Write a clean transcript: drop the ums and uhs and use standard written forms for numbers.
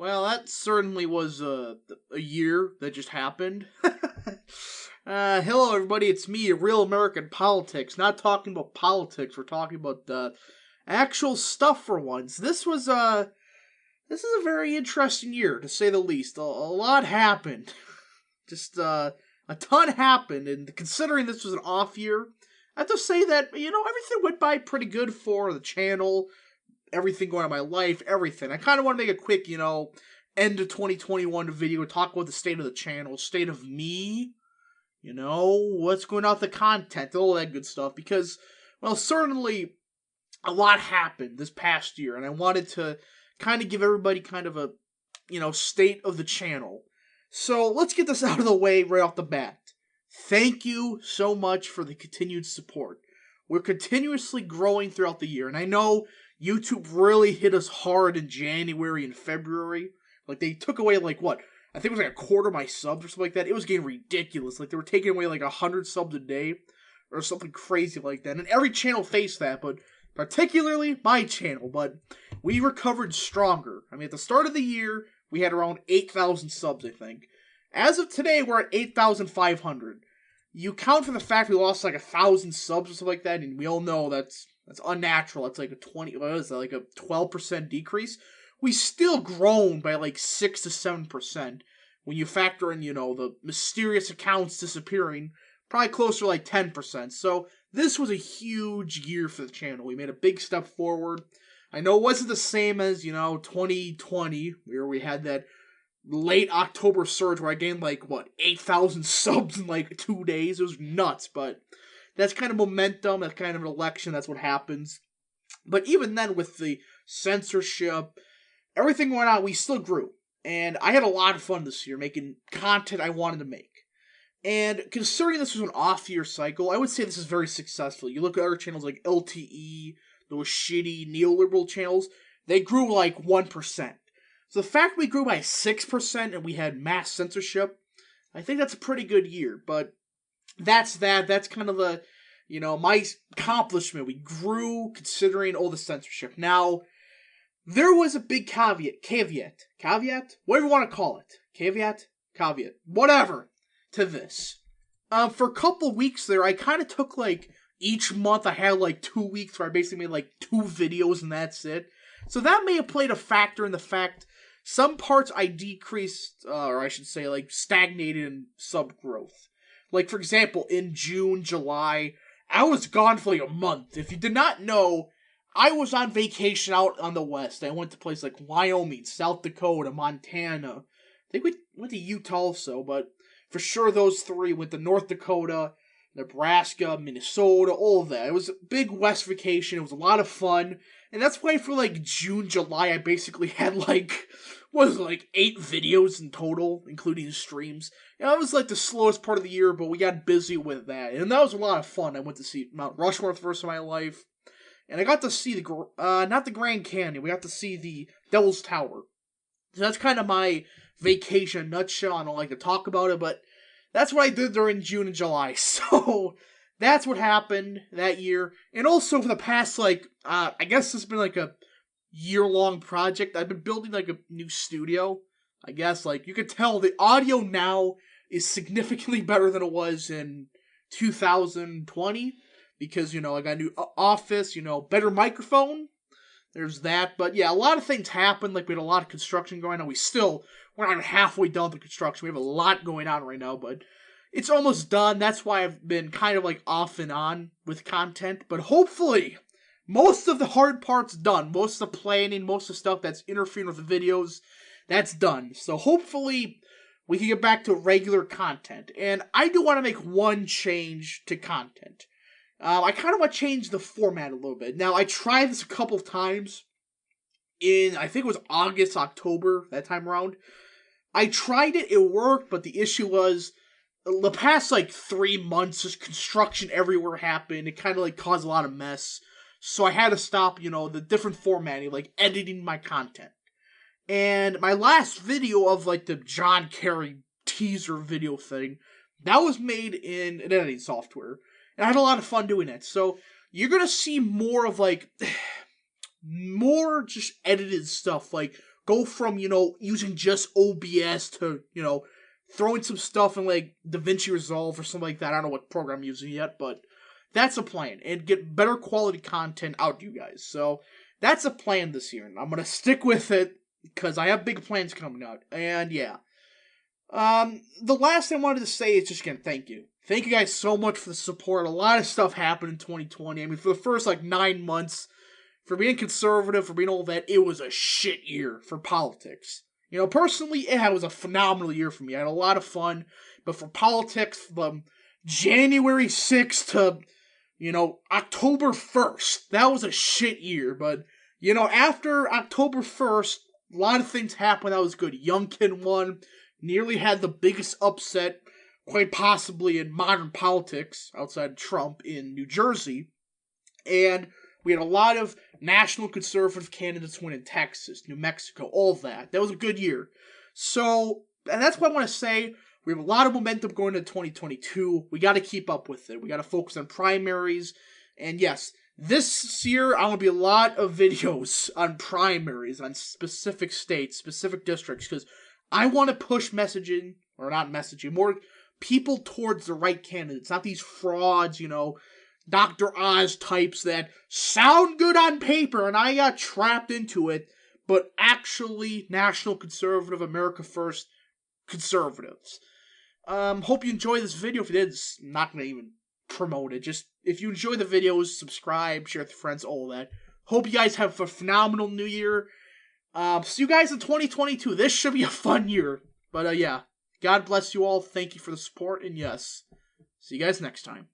Well, that certainly was a year that just happened. Hello, everybody. It's me, Real American Politics. Not talking about politics. We're talking about actual stuff for once. This is a very interesting year, to say the least. A lot happened. Just a ton happened, and considering this was an off year, I have to say that everything went by pretty good for the channel. Everything going on in my life, everything. I kind of want to make a quick, end of 2021 video, talk about the state of the channel, state of me, what's going on with the content, all that good stuff, because, well, certainly a lot happened this past year, and I wanted to kind of give everybody kind of a, state of the channel. So let's get this out of the way right off the bat. Thank you so much for the continued support. We're continuously growing throughout the year, and I know YouTube really hit us hard in January and February. Like, they took away, I think it was like a quarter of my subs or something like that. It was getting ridiculous. Like, they were taking away 100 subs a day or something crazy like that. And every channel faced that, but particularly my channel. But we recovered stronger. I mean, at the start of the year, we had around 8,000 subs, I think. As of today, we're at 8,500. You count for the fact we lost 1,000 subs or something like that, and we all know that's unnatural. That's like a 12% decrease. We still grown by 6 to 7%. When you factor in, the mysterious accounts disappearing, probably closer to 10%. So this was a huge year for the channel. We made a big step forward. I know it wasn't the same as, 2020, where we had that late October surge where I gained 8,000 subs in 2 days. It was nuts, but that's kind of momentum, that's kind of an election, that's what happens. But even then, with the censorship, everything going on, we still grew. And I had a lot of fun this year making content I wanted to make. And considering this was an off-year cycle, I would say this is very successful. You look at other channels like LTE, those shitty neoliberal channels, they grew 1%. So the fact we grew by 6% and we had mass censorship, I think that's a pretty good year. But that's kind of the, my accomplishment. We grew considering all the censorship. Now, there was a big caveat, whatever you want to call it, caveat, whatever, to this. For a couple weeks there, I kind of took each month I had 2 weeks where I basically made 2 videos and that's it. So that may have played a factor in the fact some parts I decreased, or I should say stagnated in sub growth. For example, in June, July, I was gone for a month. If you did not know, I was on vacation out on the west. I went to places like Wyoming, South Dakota, Montana. I think we went to Utah also, but for sure those 3 went to North Dakota, Nebraska, Minnesota, all of that. It was a big west vacation. It was a lot of fun. And that's why for June, July, I basically had 8 videos in total, including streams. And that was the slowest part of the year, but we got busy with that. And that was a lot of fun. I went to see Mount Rushmore for the first time in my life. And I got to see not the Grand Canyon, we got to see the Devil's Tower. So that's kind of my vacation in a nutshell. I don't like to talk about it, but that's what I did during June and July. So that's what happened that year. And also for the past, I guess this has been a year-long project. I've been building a new studio. I guess, you could tell the audio now is significantly better than it was in 2020. Because, I got a new office, better microphone. There's that. But yeah, a lot of things happened. We had a lot of construction going on. We're not halfway done with the construction. We have a lot going on right now, but it's almost done. That's why I've been kind of off and on with content. But hopefully, most of the hard part's done. Most of the planning, most of the stuff that's interfering with the videos, that's done. So hopefully, we can get back to regular content. And I do want to make one change to content. I kind of want to change the format a little bit. Now, I tried this a couple of times in, I think it was August, October, that time around. I tried it, it worked, but the issue was, the past 3 months, just construction everywhere happened. It kind of caused a lot of mess. So I had to stop, the different formatting, editing my content. And my last video of the John Kerry teaser video thing, that was made in an editing software. And I had a lot of fun doing it. So you're going to see more of more just edited stuff, go from, using just OBS to, throwing some stuff in like DaVinci Resolve or something like that. I don't know what program I'm using yet, but that's a plan. And get better quality content out to you guys. So that's a plan this year. And I'm going to stick with it because I have big plans coming out. And yeah. The last thing I wanted to say is just again, thank you. Thank you guys so much for the support. A lot of stuff happened in 2020. I mean, for the first 9 months, for being conservative, for being all that, it was a shit year for politics. Personally, it was a phenomenal year for me. I had a lot of fun, but for politics, from January 6th to, October 1st, that was a shit year. But, after October 1st, a lot of things happened that was good. Youngkin won, nearly had the biggest upset, quite possibly in modern politics, outside of Trump, in New Jersey. And we had a lot of national conservative candidates win in Texas, New Mexico, all that. That was a good year. So, and that's what I want to say. We have a lot of momentum going into 2022. We got to keep up with it. We got to focus on primaries. And yes, this year, I'm going to be a lot of videos on primaries, on specific states, specific districts, because I want to push messaging, or not messaging, more people towards the right candidates, not these frauds, Dr. Oz types that sound good on paper, and I got trapped into it, but actually National Conservative, America First conservatives. Hope you enjoy this video. If you did, I'm not going to even promote it. Just, if you enjoy the videos, subscribe, share with your friends, all that. Hope you guys have a phenomenal new year. See you guys in 2022. This should be a fun year. But, yeah. God bless you all. Thank you for the support. And, yes, see you guys next time.